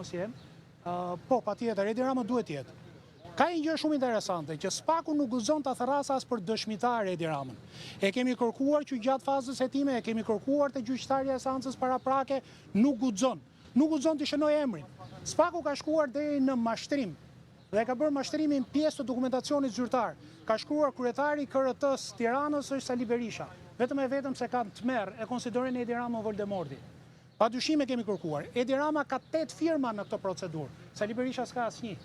Ramës jem. Po, patjetër, Edi Rama duhet jetë. Ka një gjë shumë interesante, që SPAK-u nuk gëzon të thërras as për dëshmitar Edi Ramën. E kemi kërkuar që gjatë fazës hetime, e kemi kërkuar të gjyqtarja e seancës paraprake, nuk guxon. Nuk guxon të shënoj emrin. SPAK-u ka shkuar deri në mashtrim dhe ka bërë mashtrimin pjesë të dokumentacionit zyrtar. Ka shkruar kryetari i KRT-s Tiranës është Sali Berisha. Vetëm e vetëm se kanë tmerr e konsiderojnë Edi Ramën Voldemorti. Pa dyshime kemi kërkuar. Edi Rama ka 8 firma në këtë procedurë. Sali Berisha s'ka asnjë.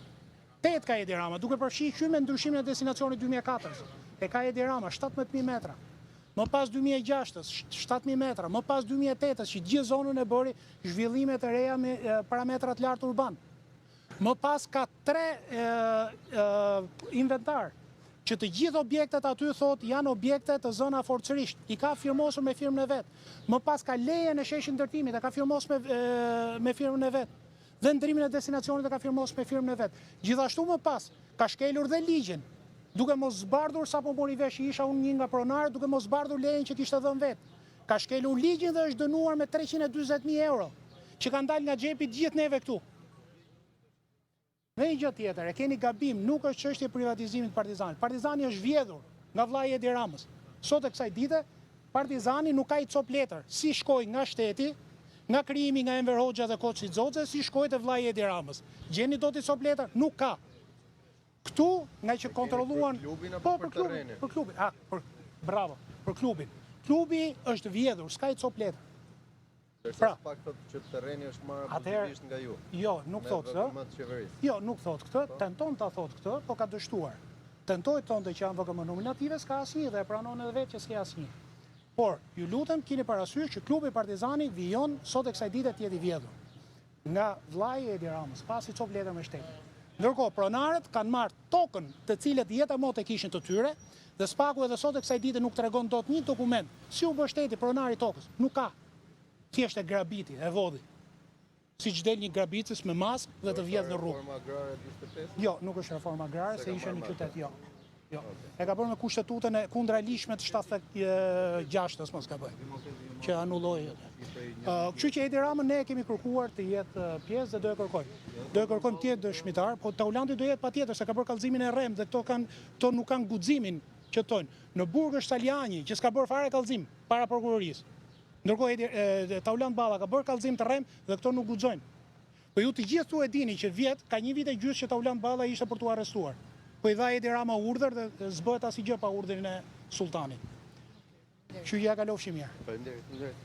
8 ka Edi Rama, duke përfshirë qyme ndryshimin e destinacionit 2004. E ka Edi Rama 17.000 metra. Më pas 2006, 7.000 metra. Më pas 2008, që gjithë zonën e bëri zhvillimet e reja me parametrat lartë urban. Më pas ka 3 inventar, që të gjithë objektet aty thot janë objekte të zona forcërisht. I ka firmosur me firmën e vetë. Më pas ka leje në sheshin ndërtimit, e ka firmosur me firmën e vetë. Dhe ndrimin e destinacionit e ka firmosur me firmën e vetë. Gjithashtu më pas, ka shkelur dhe ligjin, duke mos zbardhur sa po mori vesh isha unë një nga pronarët, duke mos zbardhur lejen që kishte dhënë vetë. Ka shkelur ligjin dhe është dënuar me 320.000 euro, që ka ndalë nga xhepi gjithë neve këtu. Dhe një gjë tjetër, e keni gabim, nuk është çështje privatizimit Partizanit. Partizani është vjedhur nga vllai Edi Ramës. Sot e kësaj dite, Partizani nuk ka i cop letër, si shkoi nga shteti, nga krijimi nga Enver Hoxha dhe Koçi Xoxe, si shkoi te vllai Edi Ramës. Gjeni dot i cop letër? Nuk ka. Këtu, nga që kontrolluan... Po, për klubin. Bravo, për klubin. Klubi është vjedhur, s'ka i cop letër. Pra, SPAK thotë që terreni është marrë abuzivist nga ju. Jo, nuk thotë këtë. Jo, nuk thotë këtë, tenton ta thotë këtë, po ka dështuar. Tentoi thonë që janë VKM nominative, s'ka asnjë dhe e pranon edhe vetë që s'ka asnjë. Por, ju lutem, keni parasysh që klubi Partizani vijon sot e kësaj dite të jetë i vjedhur. Nga vllai Edi Ramës, pasi cop letër me shtetin. Ndërkohë, pronarët kanë marrë tokën të cilët jetë e motë e kishin të tyre, dhe SPAK-u edhe sot e kësaj dite nuk tregon dot një dokument. Si u bë shteti pronari tokës? Nuk ka. Thjesht e grabiti, e vodhi. Si që del një grabitës me mask dhe të vjedh në rrugë. Reforma agrare 25? Jo, nuk është reforma agrare, se ishe një qytet, jo. E ka bërë me kushtetutën e kundra ligjshme të 76-ës, mos ka bëj, që anulloi. Kështu që Edi Ramën ne kemi kërkuar të jetë pjesë dhe do e kërkojmë. Do e kërkojmë të jetë dëshmitar, po Taulandi do jetë patjetër, se ka bërë kallëzimin e rrem dhe këto nuk kanë guximin që tonë. Në burg është Saljani, që s'ka bërë fare kallëzim para prokurorisë. Ndërkohë Tauland Balla ka bërë kallëzim të rrem dhe këto nuk guxojnë. Po ju të gjithë tu e dini që vjet ka një vit e gjysmë që Tauland Balla ishte për t'u arrestuar. Po i dha Edi Rama urdhër dhe s'bëhet asgjë pa urdhrin e sultanit. Që ja kalofshi mirë. Faleminderit.